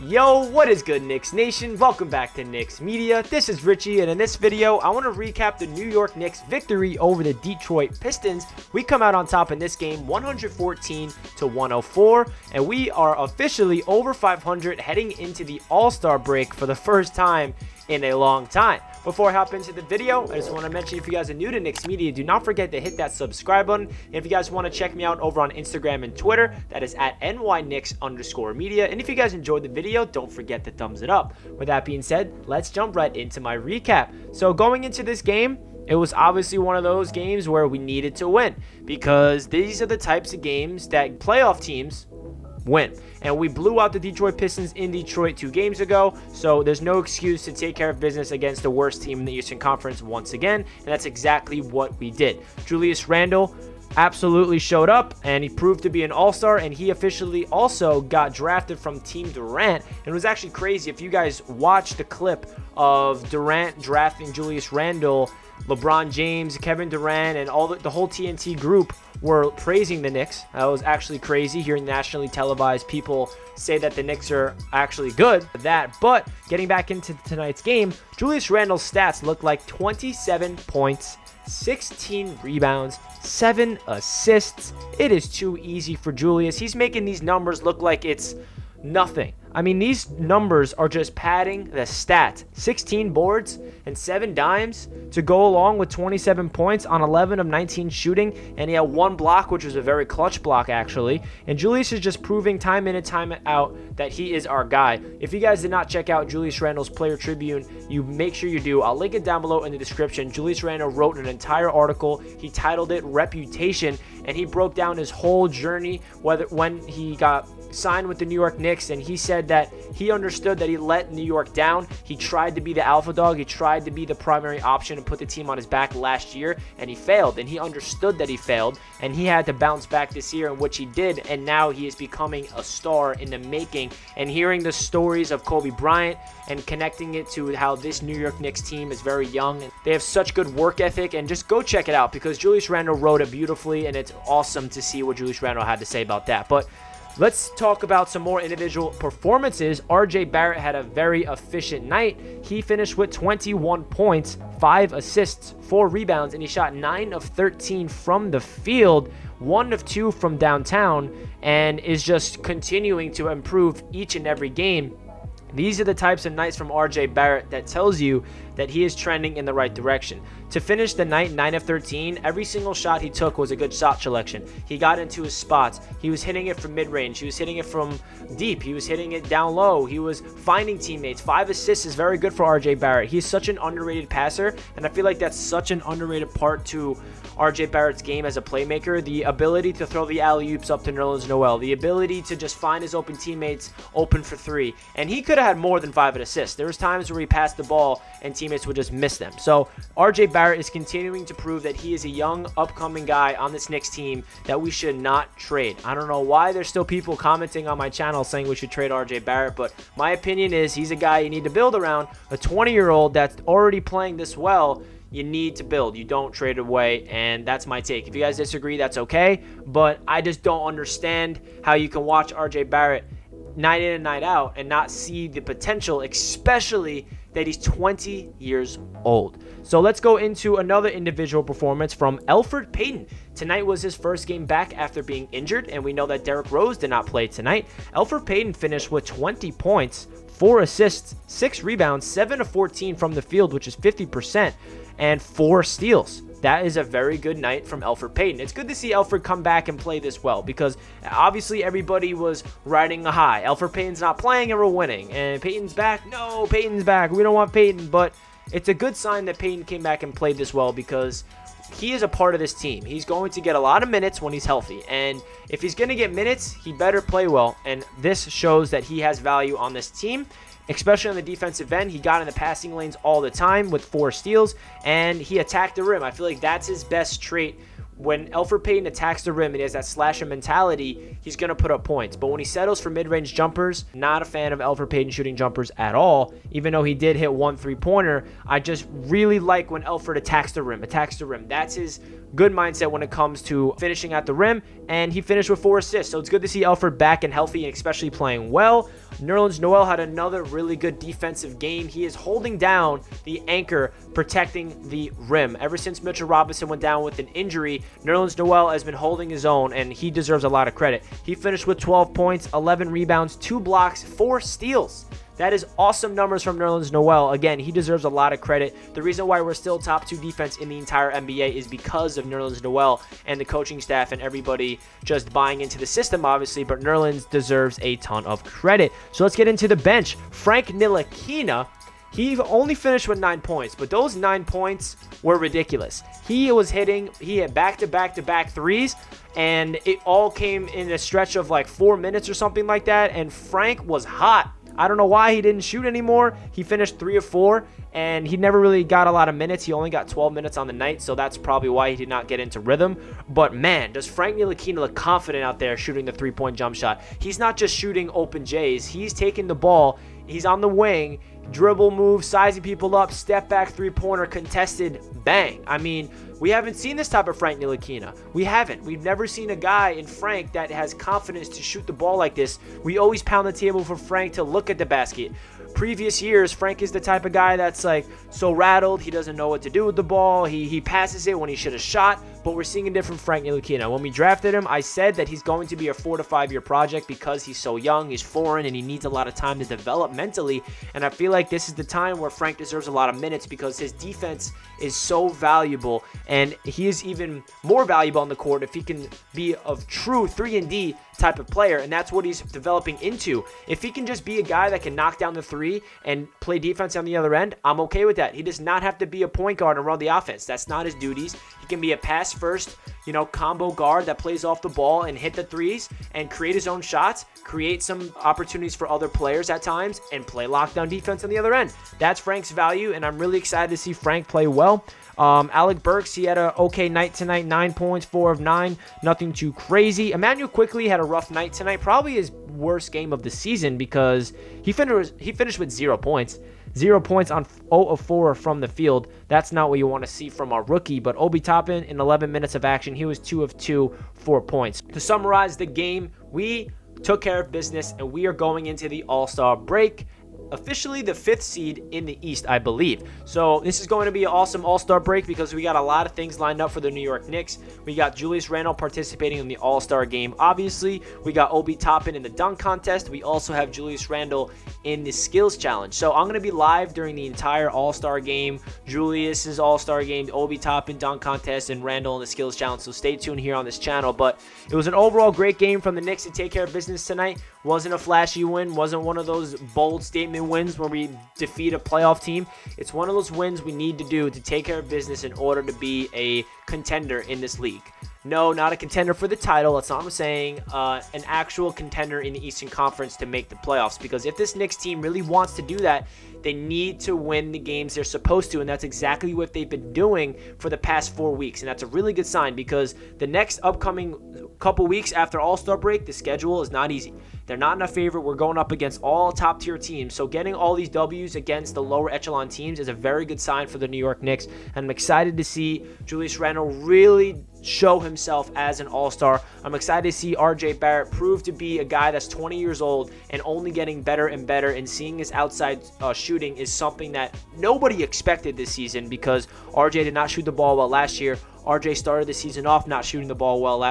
Yo, what is good, Knicks Nation? Welcome back to Knicks Media. This is Richie, and in this video, I want to recap the New York Knicks victory over the Detroit Pistons. We come out on top in this game, 114-104, and we are officially over 500 heading into the All-Star break for the first time in a long time. Before I hop into the video, I just want to mention, if you guys are new to Knicks Media, do not forget to hit that subscribe button. And if you guys want to check me out over on Instagram and Twitter, that is at nyknicks_media. And if you guys enjoyed the video, don't forget to thumbs it up. With that being said, let's jump right into my recap. So going into this game, it was obviously one of those games where we needed to win, because these are the types of games that playoff teams win. And we blew out the Detroit Pistons in Detroit 2 games ago, so there's no excuse to take care of business against the worst team in the Eastern Conference once again, and that's exactly what we did. Julius Randle absolutely showed up, and he proved to be an all-star, and he officially also got drafted from Team Durant. And it was actually crazy. If you guys watch the clip of Durant drafting Julius Randle, LeBron James, Kevin Durant, and all the whole TNT group were praising the Knicks. That was actually crazy, hearing nationally televised people say that the Knicks are actually good at that. But getting back into tonight's game, Julius Randle's stats look like 27 points, 16 rebounds, 7 assists. It is too easy for Julius. He's making these numbers look like it's nothing. I mean, these numbers are just padding the stat. 16 boards and 7 dimes to go along with 27 points on 11 of 19 shooting, and he had 1 block, which was a very clutch block, actually. And Julius is just proving time in and time out that he is our guy. If you guys did not check out Julius Randle's Player Tribune, you make sure you do. I'll link it down below in the description. Julius Randle wrote an entire article. He titled it Reputation, and he broke down his whole journey, when he got signed with the New York Knicks, and he said that he understood that he let New York down. He tried to be the alpha dog. He tried to be the primary option and put the team on his back last year, and he failed, and he understood that he failed, and he had to bounce back this year, in which he did, and now he is becoming a star in the making. And hearing the stories of Kobe Bryant and connecting it to how this New York Knicks team is very young, and they have such good work ethic, and just go check it out, because Julius Randle wrote it beautifully, and it's awesome to see what Julius Randle had to say about that. But let's talk about some more individual performances. RJ Barrett had a very efficient night. He finished with 21 points, 5 assists, 4 rebounds, and he shot 9 of 13 from the field, 1 of 2 from downtown, and is just continuing to improve each and every game. These are the types of nights from RJ Barrett that tells you that he is trending in the right direction. To finish the night 9 of 13, every single shot he took was a good shot selection. He got into his spots. He was hitting it from mid-range. He was hitting it from deep. He was hitting it down low. He was finding teammates. 5 assists is very good for RJ Barrett. He's such an underrated passer, and I feel like that's such an underrated part to RJ Barrett's game as a playmaker. The ability to throw the alley-oops up to Nerlens Noel. The ability to just find his open teammates open for 3. And he could have had more than 5 assists. There was times where he passed the ball and teammates would just miss them. So RJ Barrett is continuing to prove that he is a young, upcoming guy on this Knicks team that we should not trade. I don't know why there's still people commenting on my channel saying we should trade RJ Barrett, but my opinion is he's a guy you need to build around. A 20-year-old that's already playing this well, you need to build. You don't trade it away, and that's my take. If you guys disagree, that's okay, but I just don't understand how you can watch RJ Barrett night in and night out and not see the potential, especially that he's 20 years old. So let's go into another individual performance from Alfred Payne. Tonight was his first game back after being injured, and we know that Derrick Rose did not play tonight. Alfred Payne finished with 20 points, 4 assists, 6 rebounds, 7 of 14 from the field, which is 50%, and 4 steals. That is a very good night from Alfred Payne. It's good to see Alfred come back and play this well, because obviously everybody was riding a high. Alfred Payne's not playing and we're winning. And Payton's back. No, Payton's back. We don't want Payton. But it's a good sign that Payton came back and played this well, because he is a part of this team. He's going to get a lot of minutes when he's healthy. And if he's going to get minutes, he better play well. And this shows that he has value on this team, especially on the defensive end. He got in the passing lanes all the time with 4 steals, and he attacked the rim. I feel like that's his best trait when Alfred Payne attacks the rim and he has that slasher mentality, he's going to put up points. But when he settles for mid-range jumpers, not a fan of Alfred Payne shooting jumpers at all. Even though he did hit 1 3-pointer, I just really like when Alfred attacks the rim. That's his good mindset when it comes to finishing at the rim, and he finished with 4 assists. So it's good to see Alfred back and healthy and especially playing well. Nerlens Noel had another really good defensive game. He is holding down the anchor, protecting the rim. Ever since Mitchell Robinson went down with an injury, Nerlens Noel has been holding his own, and he deserves a lot of credit. He finished with 12 points, 11 rebounds, 2 blocks, 4 steals. That is awesome numbers from Nerlens Noel. Again, he deserves a lot of credit. The reason why we're still top 2 defense in the entire NBA is because of Nerlens Noel and the coaching staff and everybody just buying into the system, obviously, but Nerlens deserves a ton of credit. So let's get into the bench. Frank Ntilikina, he only finished with 9 points, but those 9 points were ridiculous. He had back-to-back-to-back threes, and it all came in a stretch of like 4 minutes or something like that, and Frank was hot. I don't know why he didn't shoot anymore. He finished 3 of 4, and he never really got a lot of minutes. He only got 12 minutes on the night, so that's probably why he did not get into rhythm. But man, does Frank Ntilikina look confident out there shooting the 3-point jump shot. He's not just shooting open J's. He's taking the ball. He's on the wing, dribble move, sizing people up, step back 3-pointer, contested, bang. I mean, we haven't seen this type of Frank Ntilikina. We haven't. We've never seen a guy in Frank that has confidence to shoot the ball like this. We always pound the table for Frank to look at the basket. Previous years, Frank is the type of guy that's like so rattled. He doesn't know what to do with the ball. He passes it when he should have shot. But we're seeing a different Frank Ntilikina. When we drafted him, I said that he's going to be a 4 to 5 year project because he's so young, he's foreign, and he needs a lot of time to develop mentally. And I feel like this is the time where Frank deserves a lot of minutes because his defense is so valuable, and he is even more valuable on the court if he can be a true 3-and-D type of player, and that's what he's developing into. If he can just be a guy that can knock down the 3 and play defense on the other end, I'm okay with that. He does not have to be a point guard and run the offense. That's not his duties. He can be a pass first, combo guard that plays off the ball and hit the threes and create his own shots, create some opportunities for other players at times, and play lockdown defense on the other end. That's Frank's value, and I'm really excited to see Frank play well. Alec Burks, he had an okay night tonight, 9 points, 4 of 9, nothing too crazy. Emmanuel Quickley had a rough night tonight, probably his worst game of the season because he finished with 0 points. 0 points on 0 of 4 from the field. That's not what you want to see from our rookie, but Obi Toppin, in 11 minutes of action, he was 2 of 2, 4 points. To summarize the game, we took care of business, and we are going into the All-Star break. Officially the 5th seed in the East, I believe. So this is going to be an awesome All-Star break because we got a lot of things lined up for the New York Knicks. We got Julius Randle participating in the All-Star game, obviously. We got Obi Toppin in the dunk contest. We also have Julius Randle in the skills challenge. So I'm going to be live during the entire All-Star game, Julius's All-Star game, the Obi Toppin dunk contest, and Randle in the skills challenge. So stay tuned here on this channel. But it was an overall great game from the Knicks to take care of business tonight. Wasn't a flashy win. Wasn't one of those bold statement wins where we defeat a playoff team. It's one of those wins we need to do to take care of business in order to be a contender in this league. No, not a contender for the title. That's not what I'm saying. An actual contender in the Eastern Conference to make the playoffs. Because if this Knicks team really wants to do that, they need to win the games they're supposed to. And that's exactly what they've been doing for the past 4 weeks. And that's a really good sign because the next upcoming couple weeks after All-Star break, the schedule is not easy. They're not in a favorite. We're going up against all top-tier teams. So getting all these W's against the lower echelon teams is a very good sign for the New York Knicks. And I'm excited to see Julius Randle really show himself as an all-star. I'm excited to see RJ Barrett prove to be a guy that's 20 years old and only getting better and better, and seeing his outside shooting is something that nobody expected this season because RJ did not shoot the ball well last year. RJ started the season off not shooting the ball well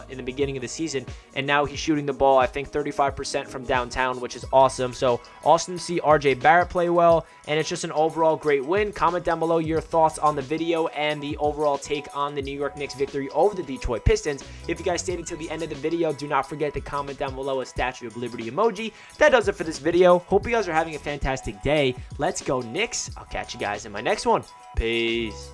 in the beginning of the season, and now he's shooting the ball, I think, 35% from downtown, which is awesome. So awesome to see RJ Barrett play well, and it's just an overall great win. Comment down below your thoughts on the video and the overall take on the New York Knicks victory over the Detroit Pistons. If you guys stayed until the end of the video, do not forget to comment down below a Statue of Liberty emoji. That does it for this video. Hope you guys are having a fantastic day. Let's go Knicks. I'll catch you guys in my next one. Peace.